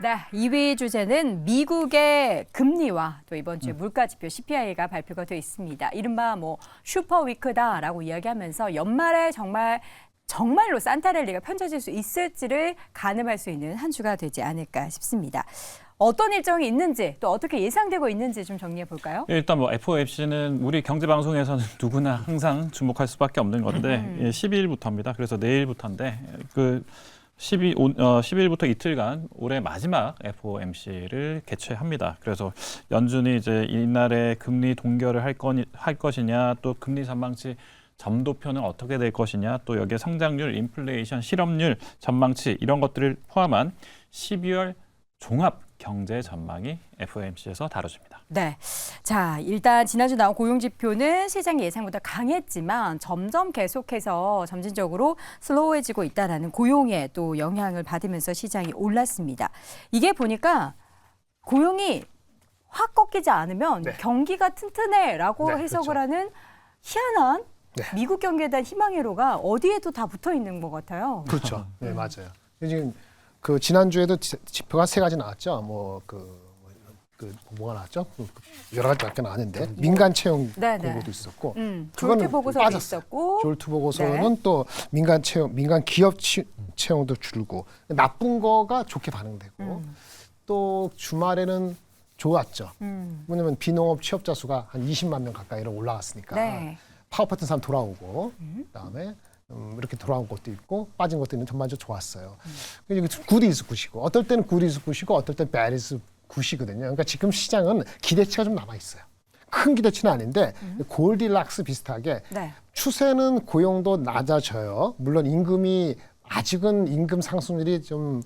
네, 2위 주제는 미국의 금리와 또 이번 주에 물가 지표 CPI가 발표가 되어 있습니다. 이른바 슈퍼 위크다라고 이야기하면서 연말에 정말로 산타랠리가 펼쳐질 수 있을지를 가늠할 수 있는 한 주가 되지 않을까 싶습니다. 어떤 일정이 있는지 또 어떻게 예상되고 있는지 좀 정리해 볼까요? 일단 FOMC는 우리 경제방송에서는 누구나 항상 주목할 수밖에 없는 건데 12일부터입니다. 그래서 내일부터인데 10일부터 이틀간 올해 마지막 FOMC를 개최합니다. 그래서 연준이 이제 이날에 금리 동결을 할 것이냐, 또 금리 전망치 점도표는 어떻게 될 것이냐, 또 여기에 성장률, 인플레이션, 실업률 전망치 이런 것들을 포함한 12월 종합 경제 전망이 FOMC에서 다뤄집니다. 네, 자 일단 지난주 나온 고용지표는 시장 예상보다 강했지만 점점 계속해서 점진적으로 슬로우해지고 있다는 고용에 또 영향을 받으면서 시장이 올랐습니다. 이게 보니까 고용이 확 꺾이지 않으면 네. 경기가 튼튼해라고 네, 해석을 그렇죠. 하는 희한한 네. 미국 경기에 대한 희망의 로가 어디에도 다 붙어 있는 것 같아요. 그렇죠. 네, 맞아요. 지금 지난주에도 지표가 세 가지 나왔죠. 뭐가 나왔죠? 여러 가지 밖에 나왔는데 민간 채용 네, 공고도 네. 있었고 졸트 그거는 보고서도 빠졌어요. 있었고 졸트 보고서는 또 민간 기업 채용도 줄고 나쁜 거가 좋게 반응되고 또 주말에는 좋았죠. 왜냐면 비농업 취업자 수가 한 20만 명 가까이로 올라갔으니까 네. 파업했던 사람 돌아오고 그다음에 이렇게 돌아온 것도 있고 빠진 것도 있는 전반적으로 좋았어요. 이게 굿 이즈 굿이고 어떨 때는 굿 이즈 굿이고 어떨 때는 배드 이즈 굿이거든요. 그러니까 지금 시장은 기대치가 좀 남아 있어요. 큰 기대치는 아닌데 골디락스 비슷하게 네. 추세는 고용도 낮아져요. 물론 임금이 아직은 임금 상승률이 좀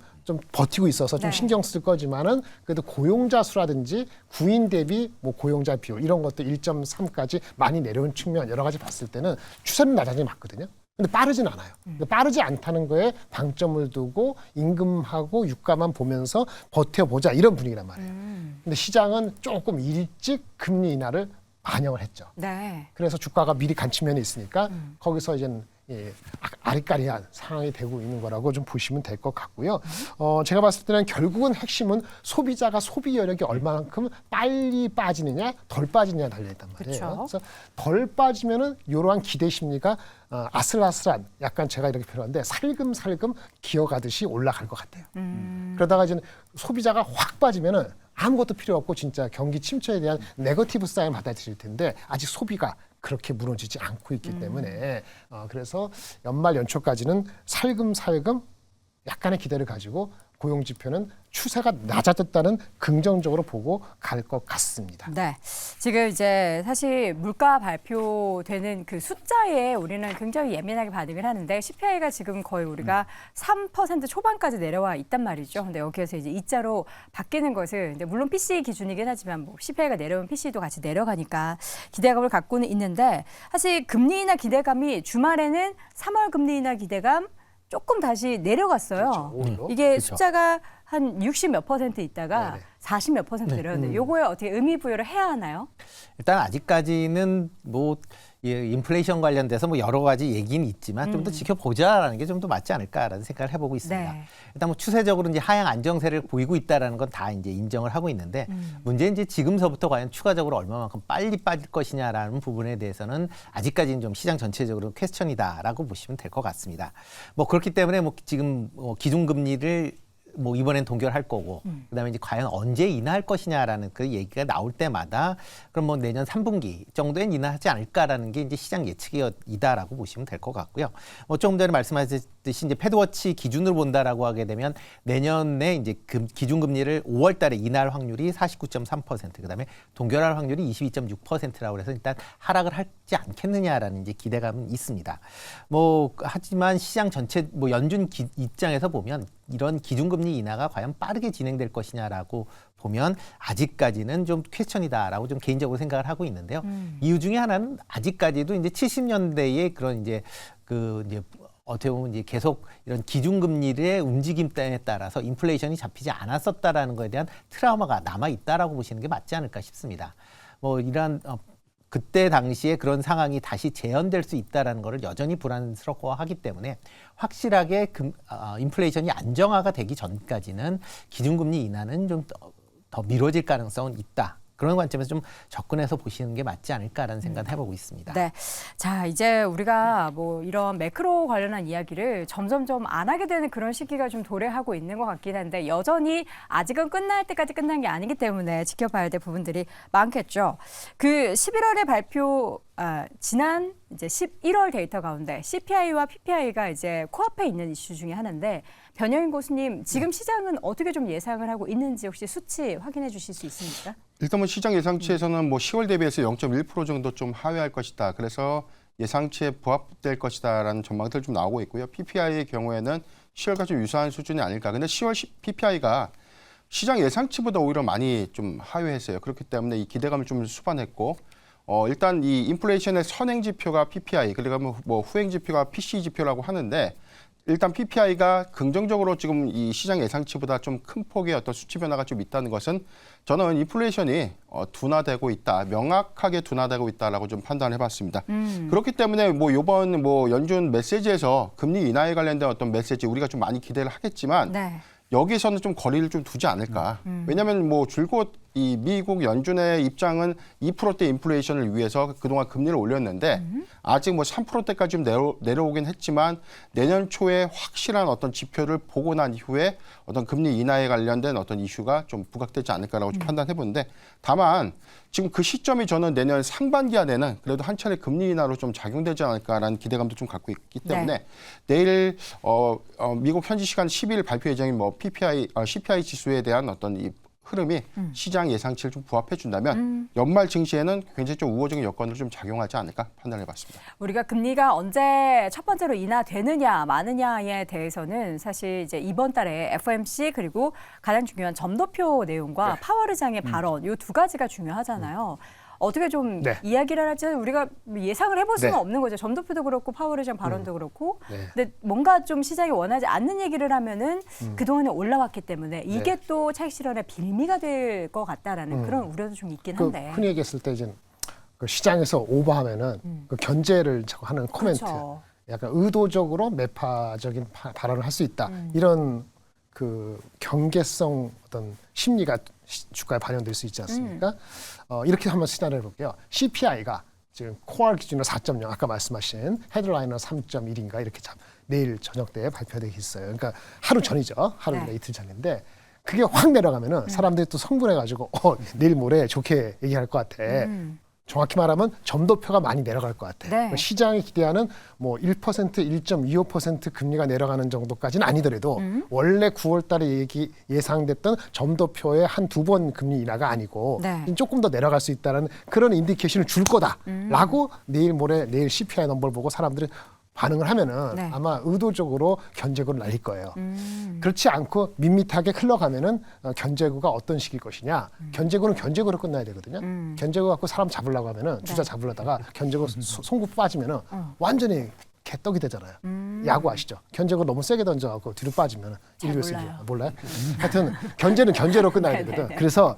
버티고 있어서 좀 네. 신경 쓸 거지만은 그래도 고용자 수라든지 구인 대비 고용자 비율 이런 것도 1.3까지 많이 내려온 측면 여러 가지 봤을 때는 추세는 낮아진 게 맞거든요. 근데 빠르진 않아요. 근데 빠르지 않다는 거에 방점을 두고 임금하고 유가만 보면서 버텨보자 이런 분위기란 말이에요. 근데 시장은 조금 일찍 금리 인하를 반영을 했죠. 네. 그래서 주가가 미리 간 측면이 있으니까 거기서 이제 아리까리한 상황이 되고 있는 거라고 좀 보시면 될 것 같고요. 제가 봤을 때는 결국은 핵심은 소비자가 소비 여력이 얼마만큼 빨리 빠지느냐 덜 빠지느냐 달려있단 말이에요. 그쵸. 그래서 덜 빠지면은 이러한 기대 심리가 아슬아슬한 약간 제가 이렇게 표현하는데 살금살금 기어가듯이 올라갈 것 같아요. 그러다가 이제 소비자가 확 빠지면은 아무것도 필요 없고 진짜 경기 침체에 대한 네거티브 사인 받아들일 텐데 아직 소비가 그렇게 무너지지 않고 있기 때문에 그래서 연말 연초까지는 살금살금 약간의 기대를 가지고 고용지표는 추세가 낮아졌다는 긍정적으로 보고 갈 것 같습니다. 네. 지금 이제 사실 물가 발표되는 그 숫자에 우리는 굉장히 예민하게 반응을 하는데 CPI가 지금 거의 우리가 3% 초반까지 내려와 있단 말이죠. 근데 여기에서 이제 이자로 바뀌는 것을 이제 물론 PC 기준이긴 하지만 CPI가 내려오면 PC도 같이 내려가니까 기대감을 갖고는 있는데 사실 금리 인하 기대감이 주말에는 3월 금리 인하 기대감 조금 다시 내려갔어요. 그렇죠. 이게 그렇죠. 숫자가 한 60 몇 퍼센트 있다가 네네. 40 몇 퍼센트 내려왔는데 요거에 어떻게 의미 부여를 해야 하나요? 일단 아직까지는 인플레이션 관련돼서 여러 가지 얘기는 있지만 좀 더 지켜보자라는 게 좀 더 맞지 않을까라는 생각을 해보고 있습니다. 네. 일단 추세적으로 이제 하향 안정세를 보이고 있다라는 건 다 이제 인정을 하고 있는데 문제는 이제 지금서부터 과연 추가적으로 얼마만큼 빨리 빠질 것이냐라는 부분에 대해서는 아직까지는 좀 시장 전체적으로 퀘스천이다라고 보시면 될 것 같습니다. 그렇기 때문에 지금 기준금리를 이번엔 동결할 거고 그다음에 이제 과연 언제 인하할 것이냐라는 그 얘기가 나올 때마다 그럼 내년 3분기 정도엔 인하하지 않을까라는 게 이제 시장 예측이다라고 보시면 될 것 같고요. 조금 전에 말씀하셨듯이 이제 패드워치 기준으로 본다라고 하게 되면 내년에 이제 기준금리를 5월달에 인하할 확률이 49.3%, 그다음에 동결할 확률이 22.6%라고 해서 일단 하락을 하지 않겠느냐라는 이제 기대감은 있습니다. 하지만 시장 전체 연준 입장에서 보면 이런 기준금리 인하가 과연 빠르게 진행될 것이냐라고 보면 아직까지는 좀 퀘스천이다라고 좀 개인적으로 생각을 하고 있는데요. 이유 중에 하나는 아직까지도 이제 70년대의 그런 어떻게 보면 이제 계속 이런 기준금리의 움직임에 따라서 인플레이션이 잡히지 않았었다라는 것에 대한 트라우마가 남아 있다라고 보시는 게 맞지 않을까 싶습니다. 이러한 그때 당시에 그런 상황이 다시 재현될 수 있다라는 것을 여전히 불안스러워하기 때문에 확실하게 인플레이션이 안정화가 되기 전까지는 기준금리 인하는 좀 더 미뤄질 가능성은 있다. 그런 관점에서 좀 접근해서 보시는 게 맞지 않을까라는 생각을 해보고 있습니다. 네. 자, 이제 우리가 뭐 이런 매크로 관련한 이야기를 점점점 안 하게 되는 그런 시기가 좀 도래하고 있는 것 같긴 한데 여전히 아직은 끝날 때까지 끝난 게 아니기 때문에 지켜봐야 될 부분들이 많겠죠. 그 11월에 지난 이제 11월 데이터 가운데 CPI와 PPI가 이제 코앞에 있는 이슈 중에 하나인데 변형인 교수님, 지금 시장은 어떻게 좀 예상을 하고 있는지 혹시 수치 확인해 주실 수 있습니까? 일단 뭐 시장 예상치에서는 뭐 10월 대비해서 0.1% 정도 좀 하회할 것이다. 그래서 예상치에 부합될 것이다라는 전망들 좀 나오고 있고요. PPI의 경우에는 10월과 좀 유사한 수준이 아닐까. 근데 10월 PPI가 시장 예상치보다 오히려 많이 좀 하회했어요. 그렇기 때문에 이 기대감을 좀 수반했고, 일단 이 인플레이션의 선행 지표가 PPI, 그리고 뭐 후행 지표가 PC 지표라고 하는데, 일단 PPI가 긍정적으로 지금 이 시장 예상치보다 좀 큰 폭의 어떤 수치 변화가 좀 있다는 것은 저는 인플레이션이 둔화되고 있다, 명확하게 둔화되고 있다라고 좀 판단해봤습니다. 그렇기 때문에 뭐 이번 뭐 연준 메시지에서 금리 인하에 관련된 어떤 메시지 우리가 좀 많이 기대를 하겠지만 네. 여기서는 좀 거리를 좀 두지 않을까. 왜냐하면 뭐 줄곧 이 미국 연준의 입장은 2%대 인플레이션을 위해서 그동안 금리를 올렸는데 아직 뭐 3%대까지 좀 내려오긴 했지만 내년 초에 확실한 어떤 지표를 보고 난 이후에 어떤 금리 인하에 관련된 어떤 이슈가 좀 부각되지 않을까라고 좀 판단해 보는데, 다만 지금 그 시점이 저는 내년 상반기 안에는 그래도 한 차례 금리 인하로 좀 작용되지 않을까라는 기대감도 좀 갖고 있기 때문에 내일 미국 현지 시간 10일 발표 예정인 뭐 CPI 지수에 대한 어떤 이 흐름이 시장 예상치를 좀 부합해 준다면 연말 증시에는 굉장히 좀 우호적인 여건으로 좀 작용하지 않을까 판단해 봤습니다. 우리가 금리가 언제 첫 번째로 인하되느냐 마느냐에 대해서는 사실 이제 이번 달에 FOMC 그리고 가장 중요한 점도표 내용과 파월 의장의 발언 이 두 가지가 중요하잖아요. 어떻게 좀 네. 이야기를 할지 우리가 예상을 해볼 수는 네. 없는 거죠. 점도표도 그렇고 파월 의장 발언도 그렇고. 네. 근데 뭔가 좀 시장이 원하지 않는 얘기를 하면은 그동안에 올라왔기 때문에 이게 또 차익 실현의 빌미가 될 것 같다라는 그런 우려도 좀 있긴 그 한데. 흔히 얘기했을 때 이제 그 시장에서 오버하면은 그 견제를 자꾸 하는 코멘트, 그렇죠. 약간 의도적으로 매파적인 발언을 할 수 있다. 이런 그 경계성 어떤 심리가 주가에 반영될 수 있지 않습니까? 이렇게 한번 시나리오를 볼게요. CPI가 지금 코어 기준으로 4.0, 아까 말씀하신 헤드라인은 3.1인가 이렇게 내일 저녁 때 발표되기 있어요. 그러니까 하루 전이죠. 하루나 네. 이틀 전인데 그게 확 내려가면은 사람들이 또 성분해가지고 내일 모레 좋게 얘기할 것 같아. 정확히 말하면 점도표가 많이 내려갈 것 같아. 네. 시장이 기대하는 뭐 1%, 1.25% 금리가 내려가는 정도까지는 아니더라도 원래 9월 달에 예상됐던 점도표의 한 두 번 금리 인하가 아니고 네. 조금 더 내려갈 수 있다는 그런 인디케이션을 줄 거다라고 내일 CPI 넘버를 보고 사람들이 반응을 하면은 네. 아마 의도적으로 견제구를 날릴 거예요. 그렇지 않고 밋밋하게 흘러가면은 견제구가 어떤 식일 것이냐. 견제구는 견제구로 끝나야 되거든요. 견제구 갖고 사람 잡으려고 하면은 주자 잡으려다가 견제구 송구 빠지면은 완전히 개떡이 되잖아요. 야구 아시죠? 견제구 너무 세게 던져갖고 뒤로 빠지면 잘 1루 승 몰라요. 몰라요? 하여튼 견제는 견제로 끝나야 네, 되거든. 네, 네. 그래서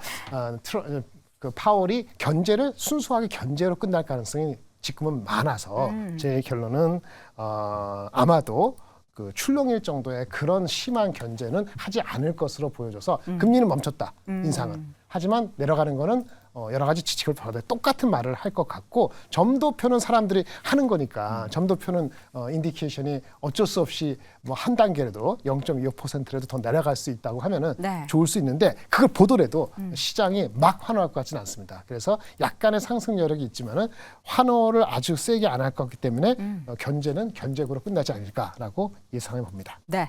그 파월이 견제를 순수하게 견제로 끝날 가능성이 지금은 많아서 제 결론은 아마도 그 출렁일 정도의 그런 심한 견제는 하지 않을 것으로 보여져서 금리는 멈췄다. 인상은. 하지만 내려가는 거는 여러 가지 지식을 받아 똑같은 말을 할 것 같고, 점도표는 사람들이 하는 거니까 점도표는 인디케이션이 어쩔 수 없이 뭐 한 단계라도 0.25%라도 더 내려갈 수 있다고 하면은 네. 좋을 수 있는데 그걸 보더라도 시장이 막 환호할 것 같지는 않습니다. 그래서 약간의 상승 여력이 있지만은 환호를 아주 세게 안 할 거기 때문에 견제는 견제구로 끝나지 않을까라고 예상해 봅니다. 네.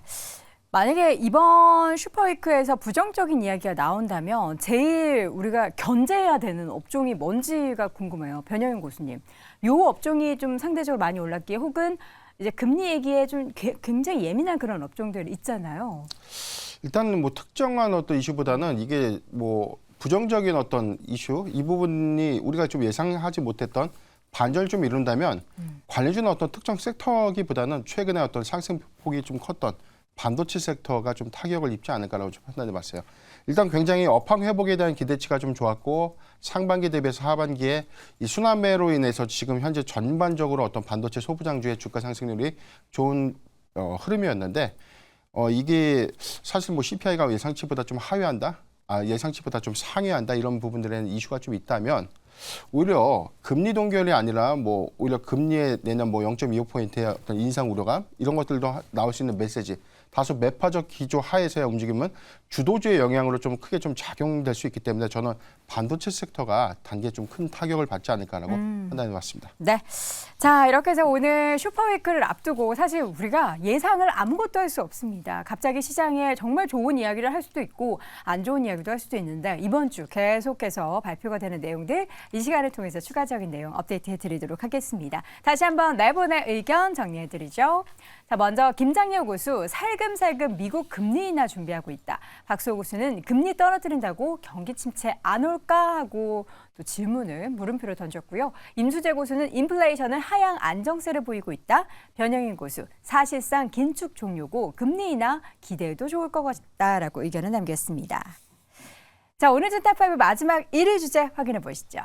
만약에 이번 슈퍼위크에서 부정적인 이야기가 나온다면 제일 우리가 견제해야 되는 업종이 뭔지가 궁금해요. 변형인 교수님. 요 업종이 좀 상대적으로 많이 올랐기에 혹은 이제 금리 얘기에 좀 굉장히 예민한 그런 업종들 있잖아요. 일단 뭐 특정한 어떤 이슈보다는 이게 뭐 부정적인 어떤 이슈, 이 부분이 우리가 좀 예상하지 못했던 반전을 좀 이룬다면 관련주는 어떤 특정 섹터기보다는 최근에 어떤 상승폭이 좀 컸던 반도체 섹터가 좀 타격을 입지 않을까라고 좀 판단해 봤어요. 일단 굉장히 업황 회복에 대한 기대치가 좀 좋았고 상반기 대비해서 하반기에 이 순환매로 인해서 지금 현재 전반적으로 어떤 반도체 소부장주의 주가 상승률이 좋은 흐름이었는데 이게 사실 뭐 CPI가 예상치보다 좀 하회한다, 예상치보다 좀 상회한다 이런 부분들에는 이슈가 좀 있다면 오히려 금리 동결이 아니라 뭐 오히려 금리에 내년 뭐 0.25%의 어떤 인상 우려감 이런 것들도 나올 수 있는 메시지. 다소 매파적 기조 하에서의 움직임은 주도주의 영향으로 좀 크게 좀 작용될 수 있기 때문에 저는 반도체 섹터가 단기에 좀 큰 타격을 받지 않을까라고 판단해 봤습니다. 네. 자, 이렇게 해서 오늘 슈퍼위크를 앞두고 사실 우리가 예상을 아무것도 할 수 없습니다. 갑자기 시장에 정말 좋은 이야기를 할 수도 있고 안 좋은 이야기도 할 수도 있는데 이번 주 계속해서 발표가 되는 내용들 이 시간을 통해서 추가적인 내용 업데이트해 드리도록 하겠습니다. 다시 한번 네 분의 의견 정리해 드리죠. 자, 먼저 김장렬 고수 살금살금 미국 금리 인하 준비하고 있다. 박수호 고수는 금리 떨어뜨린다고 경기 침체 안 올까 하고 또 질문을 물음표로 던졌고요. 임수재 고수는 인플레이션은 하향 안정세를 보이고 있다. 변영인 고수 사실상 긴축 종료고 금리 인하 기대해도 좋을 것 같다라고 의견을 남겼습니다. 자, 오늘 탑5 마지막 1위 주제 확인해 보시죠.